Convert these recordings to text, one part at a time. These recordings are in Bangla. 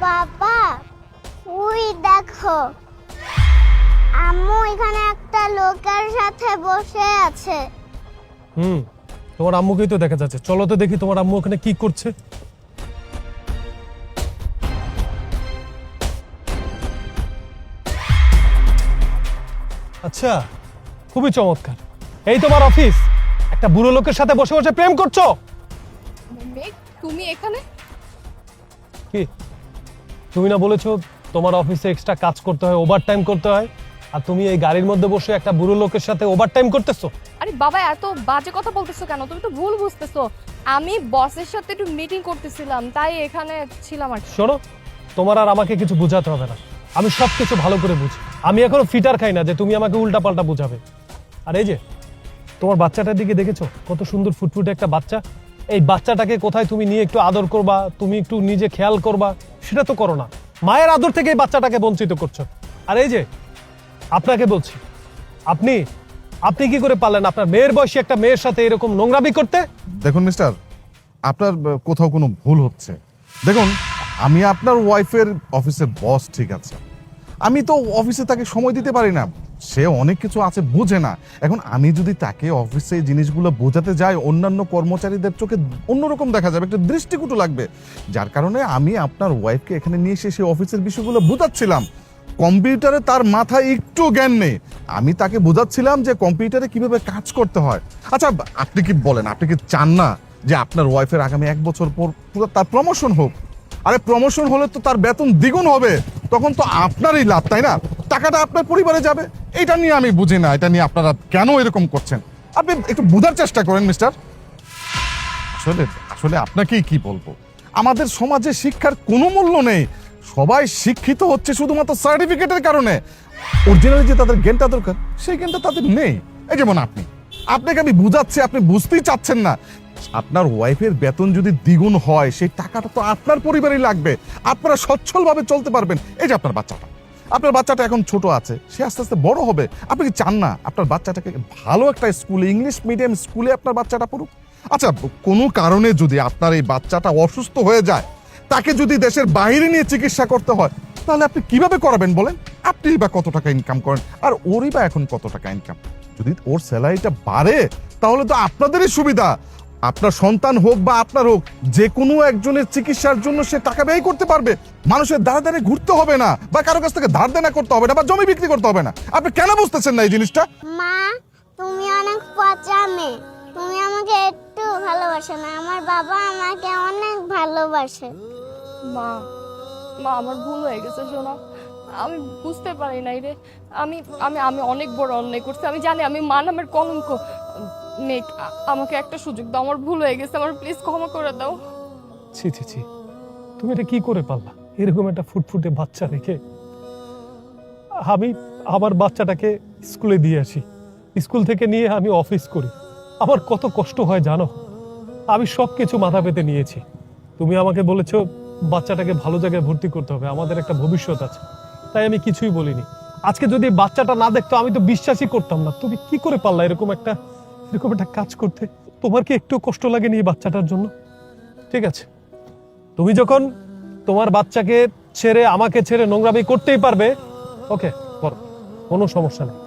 বাবা ওই দেখো, আম্মু এখানে একটা লোকের সাথে বসে আছে। তোমার আম্মুকেই তো দেখা যাচ্ছে। চলো তো দেখি তোমার আম্মু ওখানে কি করছে। আচ্ছা, খুবই চমৎকার। এই তোমার অফিস, একটা বুড়ো লোকের সাথে বসে বসে প্রেম করছো? মেঘ, তুমি এখানে? কি তুমি না বলেছো তোমার অফিসে এক্সট্রা কাজ করতে হয়, ওভারটাইম করতে হয়, আর তুমি এই গাড়ির মধ্যে বসে একটা বুড়ো লোকের সাথে ওভারটাইম করতেছো? আরে বাবা, এত বাজে কথা বলতেছো কেন? তুমি তো ভুল বুঝতেছো। আমি বসের সাথে একটু মিটিং করতেছিলাম, তাই এখানে ছিলাম আর কি। শোনো, তোমার আর আমাকে কিছু বোঝাতে হবে না, আমি সবকিছু ভালো করে বুঝি। আমি এখনো ফিটার খাই না যে তুমি আমাকে উল্টাপাল্টা বোঝাবে। আর এই যে তোমার বাচ্চাটার দিকে দেখেছো, কত সুন্দর ফুটফুটে একটা বাচ্চা। এই বাচ্চাটাকে কোথায় তুমি নিয়ে একটু আদর করবা, তুমি একটু নিজে খেয়াল করবা, সেটা তো করো না। মায়ের আদর থেকে এই বাচ্চাটাকে বঞ্চিত করছো। আর এই যে আপনাকে বলছি, আপনি আপনি কি করে পারলেন আপনার মেয়ের বয়সী একটা মেয়ের সাথে এরকম নোংরামি করতে? দেখুন মিস্টার, আপনার কোথাও কোনো ভুল হচ্ছে। দেখুন, আমি আপনার ওয়াইফের অফিসের বস, ঠিক আছে, আমি তো অফিসে তাকে সময় দিতে পারি না, সে অনেক কিছু আছে বুঝে না। এখন আমি যদি তাকে অফিসে এই জিনিসগুলো বোঝাতে যাই, অন্যান্য কর্মচারীদের চোখে অন্যরকম দেখা যাবে, একটা দৃষ্টিকটু লাগবে। যার কারণে আমি আপনার ওয়াইফকে এখানে নিয়ে এসে সেই অফিসের বিষয়গুলো বোঝাচ্ছিলাম। কম্পিউটারে তার মাথায় একটু জ্ঞান নেই, আমি তাকে বোঝাচ্ছিলাম যে কম্পিউটারে কিভাবে কাজ করতে হয়। আচ্ছা, আপনি কি বলেন, আপনি কি চান না যে আপনার ওয়াইফের আগামী 1 বছর পর পুরো তার প্রমোশন হোক? আরে প্রমোশন হলে তো তার বেতন দ্বিগুণ হবে, তখন তো আপনারই লাভ, তাই না? টাকাটা আপনার পরিবারে যাবে। এটা নিয়ে আমি বুঝি না, এটা নিয়ে আপনারা কেন এরকম করছেন। আপনি একটু বোঝার চেষ্টা করেন মিস্টার। আসলে আসলে আপনাকেই কি বলবো, আমাদের সমাজে শিক্ষার কোনো মূল্য নেই। সবাই শিক্ষিত হচ্ছে শুধুমাত্র সার্টিফিকেটের কারণে। অরিজিনালি যে তাদের জ্ঞানটা দরকার, সেই জ্ঞানটা তাদের নেই। এই যেমন আপনাকে আমি বুঝাচ্ছি, আপনি বুঝতেই চাচ্ছেন না। আপনার ওয়াইফের বেতন যদি দ্বিগুণ হয়, সেই টাকাটা তো আপনার পরিবারই লাগবে, আপনারা সচ্ছলভাবে চলতে পারবেন। এই যে আপনার বাচ্চাটা এখন ছোট আছে, সে আস্তে আস্তে বড় হবে। আপনি কি চান না আপনার বাচ্চাটাকে ভালো একটা স্কুলে, ইংলিশ মিডিয়াম স্কুলে আপনার বাচ্চাটা পড়ুক? আচ্ছা, কোনো কারণে যদি আপনার এই বাচ্চাটা অসুস্থ হয়ে যায়, তাকে যদি দেশের বাইরে নিয়ে চিকিৎসা করতে হয়, তাহলে আপনি কিভাবে করাবেন বলেন? আপনি বা কত টাকা ইনকাম করেন, আর ওরই বা এখন কত টাকা ইনকাম? যদি ওর স্যালারিটা বাড়ে, তাহলে তো আপনাদেরই সুবিধা। আপনার সন্তান হোক বা আপনার হোক, যে কোনো একজনের চিকিৎসার জন্য সে টাকা ব্যয় করতে পারবে। মানুষের দ্বারে দ্বারে ঘুরতে হবে না, বা কারো কাছ থেকে ধার দেনা করতে হবে না, বা জমি বিক্রি করতে হবে না। আপনি কেন বুঝতেছেন না এই জিনিসটা? মা, তুমি অনেক পচা মেয়ে, তুমি আমাকে একটু ভালোবাসো না। আমার বাবা আমাকে অনেক ভালোবাসে। মা, আমার ভুল হয়ে গেছে। শোনো, আমি বুঝতে পারি নাই রে। আমি আমি আমি অনেক বড় অন্যায় করছি। আমি জানি আমি মা নামের কলঙ্ক। মেঘ, আমাকে একটা সুযোগ দাও, আমার ভুল হয়ে গেছে, আমার প্লিজ ক্ষমা করে দাও। ছি ছি ছি, তুমি এটা কি করে পারলা এরকম একটা ফুটফুটে বাচ্চা রেখে? আমি আমার বাচ্চাটাকে স্কুলে দিয়ে আসি, স্কুল থেকে নিয়ে আমি অফিস করি, আমার কত কষ্ট হয় জানো? আমি সবকিছু মাথা পেতে নিয়েছি। তুমি আমাকে বলেছো বাচ্চাটাকে ভালো জায়গায় ভর্তি করতে হবে, আমাদের একটা ভবিষ্যৎ আছে, তাই আমি কিছুই বলিনি। আজকে যদি বাচ্চাটা না দেখতো, আমি তো বিশ্বাসই করতাম না। তুমি কি করে পারলা এরকম একটা কাজ করতে? তোমার কি একটু কষ্ট লাগেনি এই বাচ্চাটার জন্য? ঠিক আছে, তুমি যখন তোমার বাচ্চাকে ছেড়ে, আমাকে ছেড়ে নোংরামি করতেই পারবে, ওকে করো, কোনো সমস্যা নেই।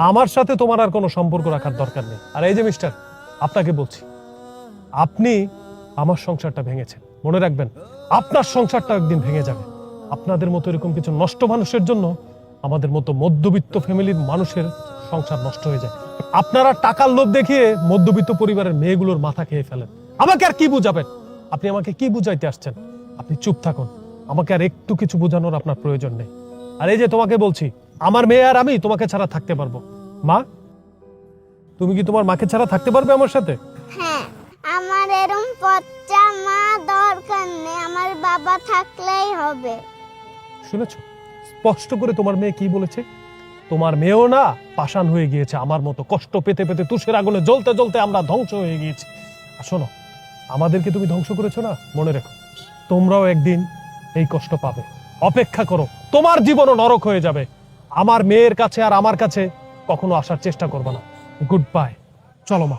আমার সাথে তোমার আর কোনো সম্পর্ক রাখার দরকার নেই। আর এই যে মিস্টার, আপনাকে বলছি, আপনি আমার সংসারটা ভেঙেছেন, মনে রাখবেন আপনার সংসারটা একদিন ভেঙে যাবে। আপনাদের মতো এরকম কিছু নষ্ট মানুষের জন্য আমাদের মতো মধ্যবিত্ত ফ্যামিলির মানুষের সংসার নষ্ট হয়ে যায়। আপনারা টাকার লোভ দেখিয়ে মধ্যবিত্ত পরিবারের মেয়েগুলোর মাথা খেয়ে ফেলেন। আমাকে আর কি বুঝাবেন? আপনি আমাকে কি বুঝাইতে আসছেন? আপনি চুপ থাকুন, আমাকে আর একটু কিছু বোঝানোর আপনার প্রয়োজন নেই। আর এই যে তোমাকে বলছি, আমার মেয়ে আর আমি তোমাকে ছাড়া থাকতে পারবো। মা, তুমি কি তোমার মাকে ছাড়া থাকতে পারবে আমার সাথে? হ্যাঁ, আমার এরকম পচা মা দরকার নেই, আমার বাবা থাকলেই হবে। শুনেছো স্পষ্ট করে তোমার মেয়ে কি বলেছে? তোমার মেয়েও না পাষাণ হয়ে গিয়েছে আমার মতো, কষ্ট পেতে পেতে তুষের আগুনে জ্বলতে জ্বলতে আমরা ধ্বংস হয়ে গিয়েছি। আর শোনো, আমাদেরকে তুমি ধ্বংস করেছো না, মনে রেখো তোমরাও একদিন এই কষ্ট পাবে। অপেক্ষা করো, তোমার জীবনও নরক হয়ে যাবে। আমার মেয়ের কাছে আর আমার কাছে কখনো আসার চেষ্টা করবে না। গুড বাই, চলো মা।